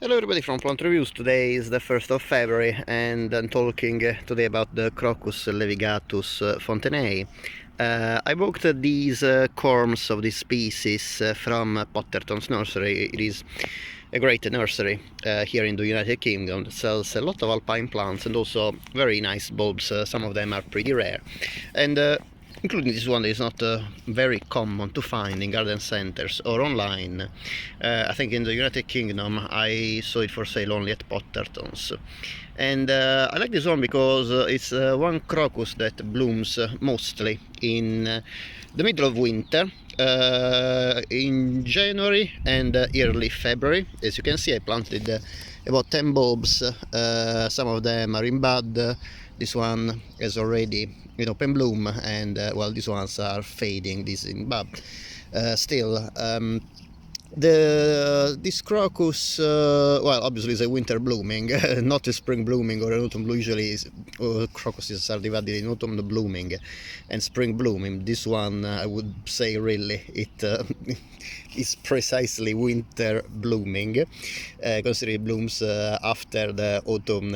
Hello everybody from Plant Reviews. Today is the 1st of February and I'm talking today about the Crocus laevigatus Fontenayi. I bought these corms of this species from Potterton's nursery. It is a great nursery here in the United Kingdom that sells a lot of alpine plants and also very nice bulbs. Some of them are pretty rare, and including this one that is not very common to find in garden centers or online. I think in the United Kingdom I saw it for sale only at Potterton's. And I like this one because it's one crocus that blooms mostly in the middle of winter, in January and early February. As you can see, I planted about 10 bulbs. Some of them are in bud. This one is already in open bloom, and well, these ones are fading. This in bud. Still, this crocus, well, obviously is a winter blooming, not a spring blooming or an autumn bloom. Usually crocuses are divided in autumn blooming and spring blooming. This one, I would say, really it is precisely winter blooming, considering it blooms after the autumn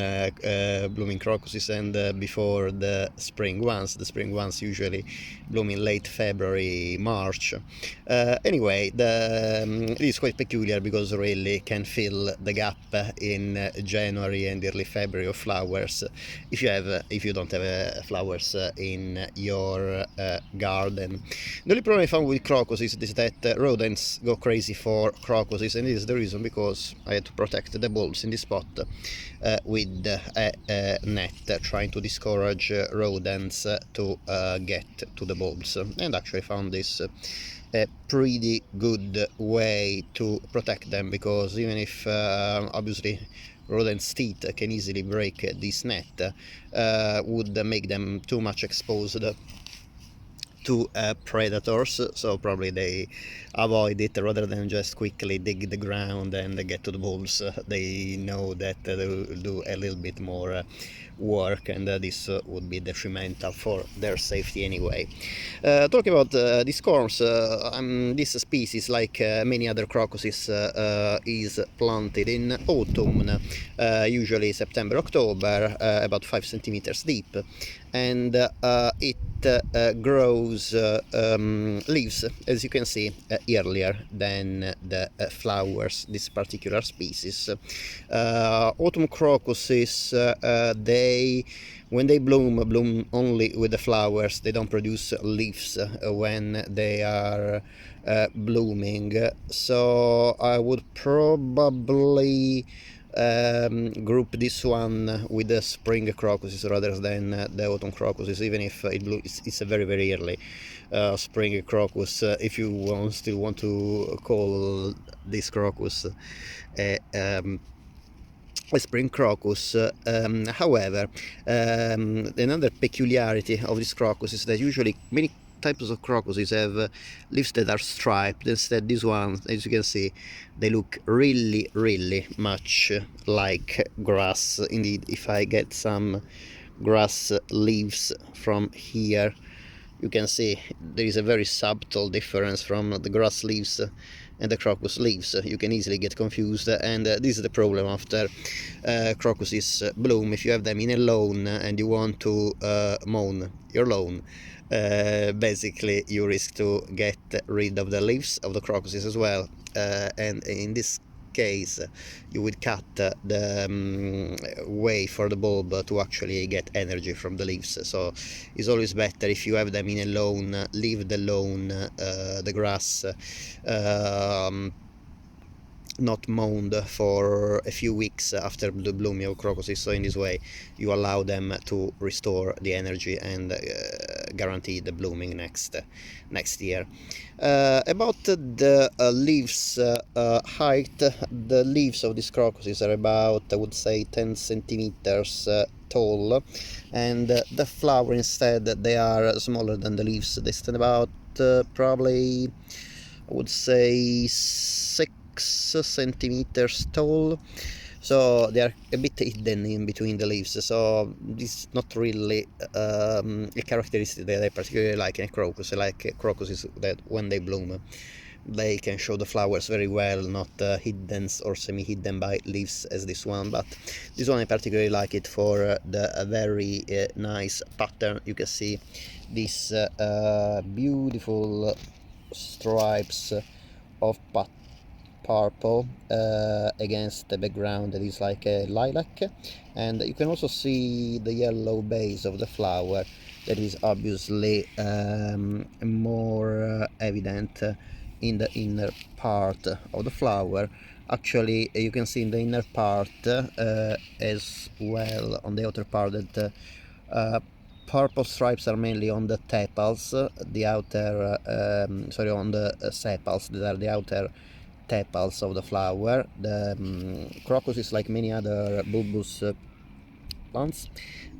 blooming crocuses and before the spring ones. The spring ones usually bloom in late February, March. Anyway, it is quite peculiar because really can fill the gap in January and early February of flowers if you don't have flowers in your garden. The only problem I found with crocuses is that rodents go crazy for crocuses, and this is the reason because I had to protect the bulbs in this spot with a net, trying to discourage rodents to get to the bulbs, and actually found this a pretty good way to protect them, because even if obviously rodents' teeth can easily break this net, would make them too much exposed to predators, so probably they avoid it rather than just quickly dig the ground and get to the bulbs. They know that they will do a little bit more work, and this would be detrimental for their safety anyway. Talking about these corms, this species, like many other crocuses, is planted in autumn, usually September, October, about 5 centimeters deep, and it grows leaves, as you can see, earlier than the flowers, this particular species. Autumn crocuses, when they bloom only with the flowers. They don't produce leaves when they are blooming, so I would probably group this one with the spring crocuses rather than the autumn crocuses, even if it's a very, very early spring crocus, if you still want to call this crocus a spring crocus. However, another peculiarity of this crocus is that usually many types of crocuses have leaves that are striped. Instead, these ones, as you can see, they look really, really much like grass. Indeed, if I get some grass leaves from here, you can see there is a very subtle difference from the grass leaves and the crocus leaves. You can easily get confused, and this is the problem after crocuses bloom. If you have them in a lawn and you want to mow your lawn, basically you risk to get rid of the leaves of the crocuses as well, and in this case you would cut the way for the bulb to actually get energy from the leaves. So it's always better, if you have them in a lawn, leave the lawn, the grass, not mown for a few weeks after the blooming of crocuses. So in this way you allow them to restore the energy and guarantee the blooming next year. About the leaves height, the leaves of these crocuses are about, I would say, 10 centimeters tall, and the flower, instead, they are smaller than the leaves. They stand about probably, I would say, 6 centimeters tall, so they are a bit hidden in between the leaves. So this is not really a characteristic that I particularly like in a crocus. I like crocuses that when they bloom they can show the flowers very well, not hidden or semi-hidden by leaves as this one, but this one I particularly like it for the very nice pattern. You can see these beautiful stripes of purple against the background that is like a lilac, and you can also see the yellow base of the flower that is obviously more evident in the inner part of the flower. Actually, you can see in the inner part as well on the outer part that purple stripes are mainly on the tepals, the outer sorry, on the sepals, that are the outer tepals of the flower. The crocuses, like many other bulbous plants,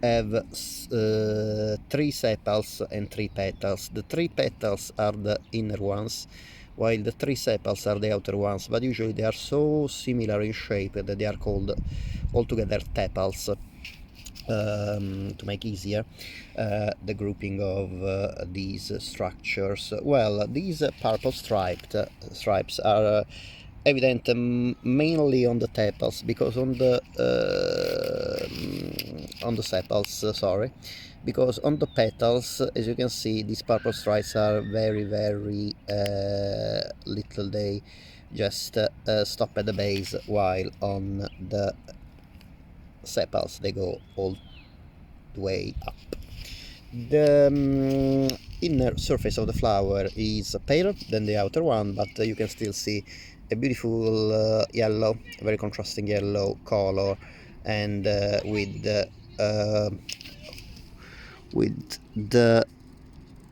have 3 sepals and 3 petals. The 3 petals are the inner ones, while the 3 sepals are the outer ones, but usually they are so similar in shape that they are called altogether tepals. To make easier the grouping of these structures. Well, these purple stripes are evident mainly on the tepals, because on the sepals, sorry, because on the petals, as you can see, these purple stripes are very little. They just stop at the base, while on the sepals they go all the way up. The inner surface of the flower is paler than the outer one, but you can still see a beautiful yellow, very contrasting yellow color, and with the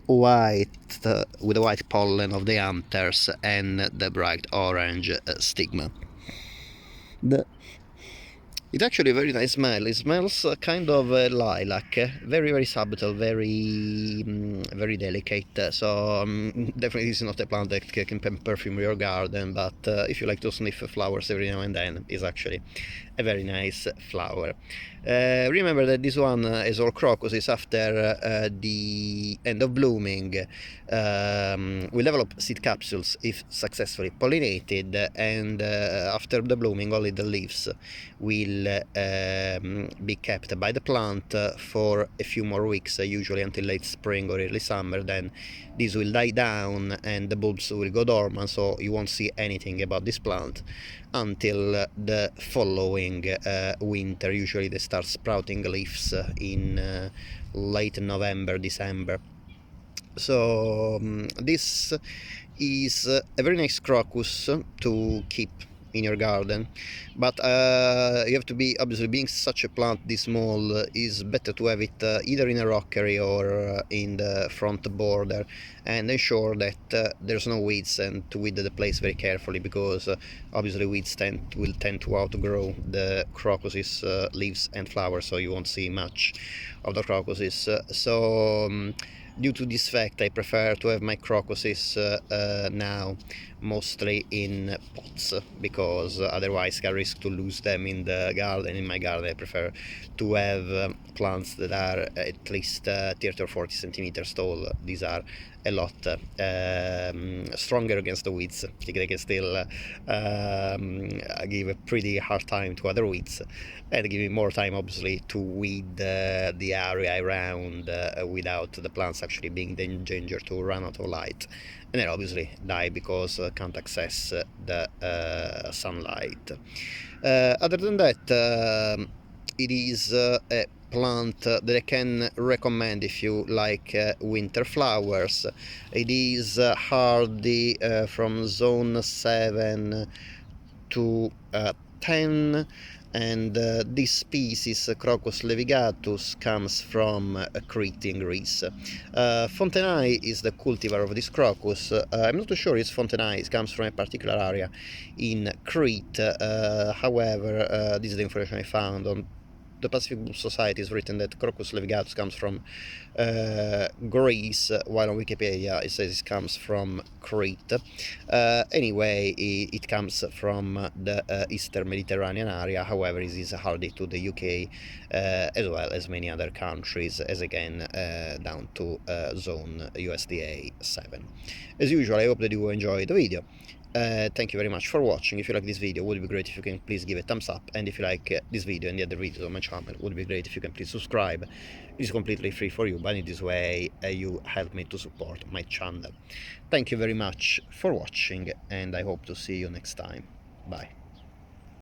white with the white pollen of the anthers and the bright orange stigma. It's actually a very nice smell. It smells kind of lilac, very subtle, very delicate. So definitely this is not a plant that can perfume your garden, but if you like to sniff flowers every now and then, it's actually a very nice flower. Remember that this one, as all crocuses, after the end of blooming, will develop seed capsules if successfully pollinated, and after the blooming only the leaves will be kept by the plant for a few more weeks, usually until late spring or early summer. Then these will die down and the bulbs will go dormant, so you won't see anything about this plant until the following winter. Usually they start sprouting leaves in late November, December. So this is a very nice crocus to keep in your garden, but you have to be, obviously, being such a plant this small, is better to have it either in a rockery or in the front border, and ensure that there's no weeds, and to weed the place very carefully, because obviously weeds will tend to outgrow the crocuses leaves and flowers, so you won't see much of the crocuses. Due to this fact, I prefer to have my crocuses now mostly in pots, because otherwise I risk to lose them in the garden. In my garden I prefer to have plants that are at least 30 or 40 centimeters tall. These are a lot stronger against the weeds. They can still give a pretty hard time to other weeds, and give me more time, obviously, to weed the area around without the plants actually being in danger to run out of light, and then obviously die because can't access the sunlight. Other than that, it is a plant that I can recommend if you like winter flowers. It is hardy from zone 7 to 10, and this species, Crocus laevigatus, comes from Crete in Greece. Fontenayi is the cultivar of this crocus. I'm not too sure it's Fontenayi, it comes from a particular area in Crete. However, this is the information I found on the Pacific Book Society is written that Crocus laevigatus comes from Greece, while on Wikipedia it says it comes from Crete. Anyway, it comes from the Eastern Mediterranean area. However, it is hardy to the UK as well as many other countries, as again down to zone USDA 7. As usual, I hope that you enjoyed the video. Thank you very much for watching. If you like this video, it would be great if you can please give it a thumbs up, and if you like this video and the other videos on my channel, it would be great if you can please subscribe. It is completely free for you, but in this way you help me to support my channel. Thank you very much for watching, and I hope to see you next time. Bye.